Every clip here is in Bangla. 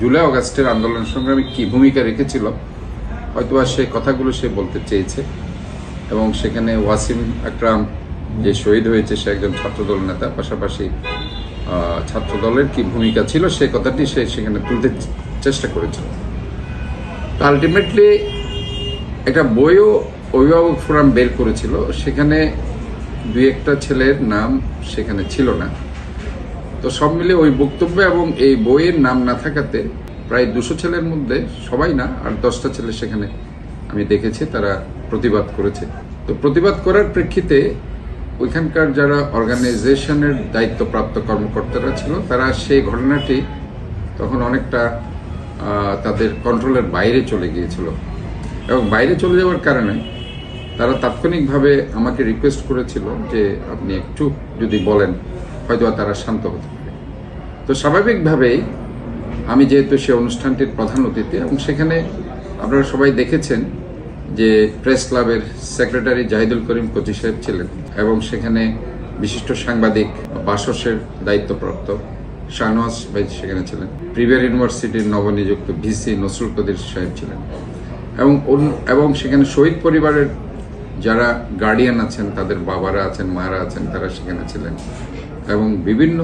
জুলাই অগাস্টের আন্দোলন সংগ্রামে কি ভূমিকা রেখেছিল হয়তোবা সেই কথাগুলো সে বলতে চেয়েছে। এবং সেখানে ওয়াসিম আকরাম যে শহীদ হয়েছে সে একজন ছাত্রদল নেতা, পাশাপাশি ছাত্রদলের কি ভূমিকা ছিল সেই কথাটি সে সেখানে তুলতে চেষ্টা করেছিল। আলটিমেটলি একটা বইও অভিভাবক ফোরাম বের করেছিল, সেখানে দুই একটা ছেলের নাম সেখানে ছিল না। তো সব মিলে ওই বক্তব্য এবং এই বইয়ের নাম না থাকাতে প্রায় 200 ছেলের মধ্যে সবাই না, আর 10টা ছেলে সেখানে আমি দেখেছি তারা প্রতিবাদ করেছে। তো প্রতিবাদ করার প্রেক্ষিতে ওইখানকার যারা অর্গানাইজেশনের দায়িত্বপ্রাপ্ত কর্মকর্তারা ছিল তারা সেই ঘটনাটি তখন অনেকটা তাদের কন্ট্রোলের বাইরে চলে গিয়েছিল, এবং বাইরে চলে যাওয়ার কারণে তারা তাৎক্ষণিকভাবে আমাকে রিকোয়েস্ট করেছিল যে আপনি একটু যদি বলেন হয়তো তারা শান্ত হতে পারে। তো স্বাভাবিকভাবেই আমি যেহেতু সে অনুষ্ঠানটির প্রধান অতিথি, এবং সেখানে আপনারা সবাই দেখেছেন যে প্রেস ক্লাবের সেক্রেটারি জাহিদুল করিম কোচি সাহেব ছিলেন, এবং সেখানে বিশিষ্ট সাংবাদিক বাসসের দায়িত্বপ্রাপ্ত শাহনওয়াজ ভাই সেখানে ছিলেন, প্রিভিয়ার ইউনিভার্সিটির নবনিযুক্ত ভিসি নসরুল কদির সাহেব ছিলেন, এবং সেখানে শহীদ পরিবারের যারা গার্ডিয়ান আছেন, তাদের বাবারা আছেন, মারা আছেন, তারা সেখানে ছিলেন, এবং বিভিন্ন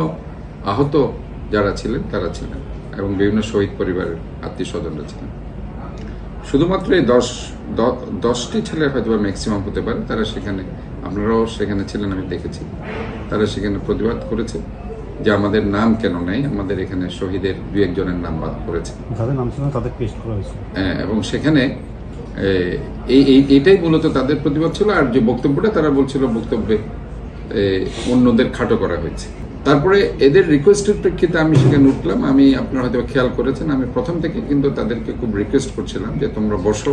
আহত যারা ছিলেন তারা ছিলেন, এবং বিভিন্ন শহীদ পরিবারের আত্মীয় স্বজনরা ছিলেন। শুধুমাত্র এই 10টি ছেলের হয়তো ম্যাক্সিমাম হতে পারে, তারা সেখানে, আপনারাও সেখানে ছিলেন, আমি দেখেছি, তারা সেখানে প্রতিবাদ করেছে যে আমাদের নাম কেন নাই, আমাদের এখানে শহীদের 2-1 জনের নাম বাদ করেছে, এবং সেখানে এইটাই মূলত তাদের প্রতিবাদ ছিল। আর যে বক্তব্যটা তারা বলছিল বক্তব্যে অন্যদের খাটো করা হয়েছে। তারপরে এদের রিকোয়েস্টের প্রেক্ষিতে আমি সেখানে উঠলাম। আমি, আপনারা হয়তো খেয়াল করেছেন, আমি প্রথম থেকে কিন্তু তাদেরকে খুব রিকোয়েস্ট করছিলাম যে তোমরা বসো,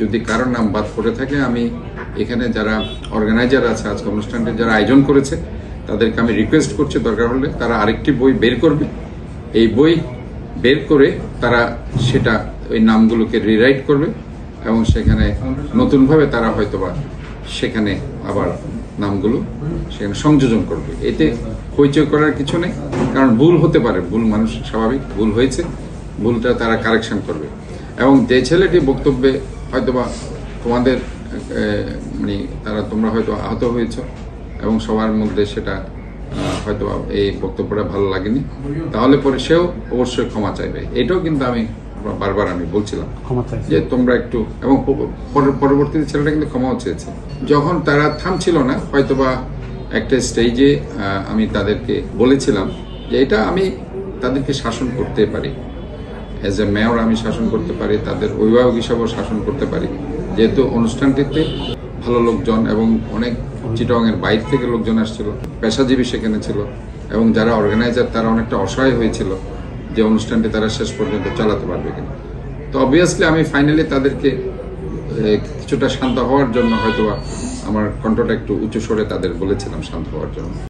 যদি কারোর নাম বাদ করে থাকে আমি এখানে যারা অর্গানাইজার আছে আজকে অনুষ্ঠানটি যারা আয়োজন করেছে তাদেরকে আমি রিকোয়েস্ট করছি দরকার হলে তারা আরেকটি বই বের করবে, এই বই বের করে তারা সেটা ওই নামগুলোকে রিরাইট করবে, এবং সেখানে নতুনভাবে তারা হয়তোবা সেখানে আবার নামগুলো সেখানে সংযোজন করবে। এতে হইচই করার কিছু নেই, কারণ ভুল হতে পারে, ভুল মানুষ স্বাভাবিক, ভুল হয়েছে, ভুলটা তারা কারেকশন করবে। এবং যে ছেলেটি বক্তব্যে হয়তোবা তোমাদের মানে তোমরা হয়তো আহত হয়েছ এবং সবার মধ্যে সেটা হয়তো এই বক্তব্যটা ভালো লাগেনি, তাহলে পরে সেও অবশ্যই ক্ষমা চাইবে। এটাও কিন্তু আমি বারবার বলছিলাম যে তোমরা একটু, এবং পরবর্তীতে ছেলেটা কিন্তু ক্ষমাও চেয়েছে। যখন তারা থামছিল না, হয়তোবা একটা স্টেজে আমি তাদেরকে বলেছিলাম যে এটা আমি তাদেরকে শাসন করতে পারি, এজ এ মেয়র আমি শাসন করতে পারি, তাদের অভিভাবক হিসাবেও শাসন করতে পারি, যেহেতু অনুষ্ঠানটিতে ভালো লোকজন এবং অনেক চিটাগাংয়ের বাইরে থেকে লোকজন আসছিল, পেশাজীবী সেখানে ছিল, এবং যারা অর্গানাইজার তারা অনেকটা অসহায় হয়েছিল যে অনুষ্ঠানটি তারা শেষ পর্যন্ত চালাতে পারবে কিনা। তো অবভিয়াসলি আমি ফাইনালি তাদেরকে কিছুটা শান্ত হওয়ার জন্য হয়তো আমার কণ্ঠটা একটু উঁচু স্বরে তাদের বলেছিলাম শান্ত হওয়ার জন্য।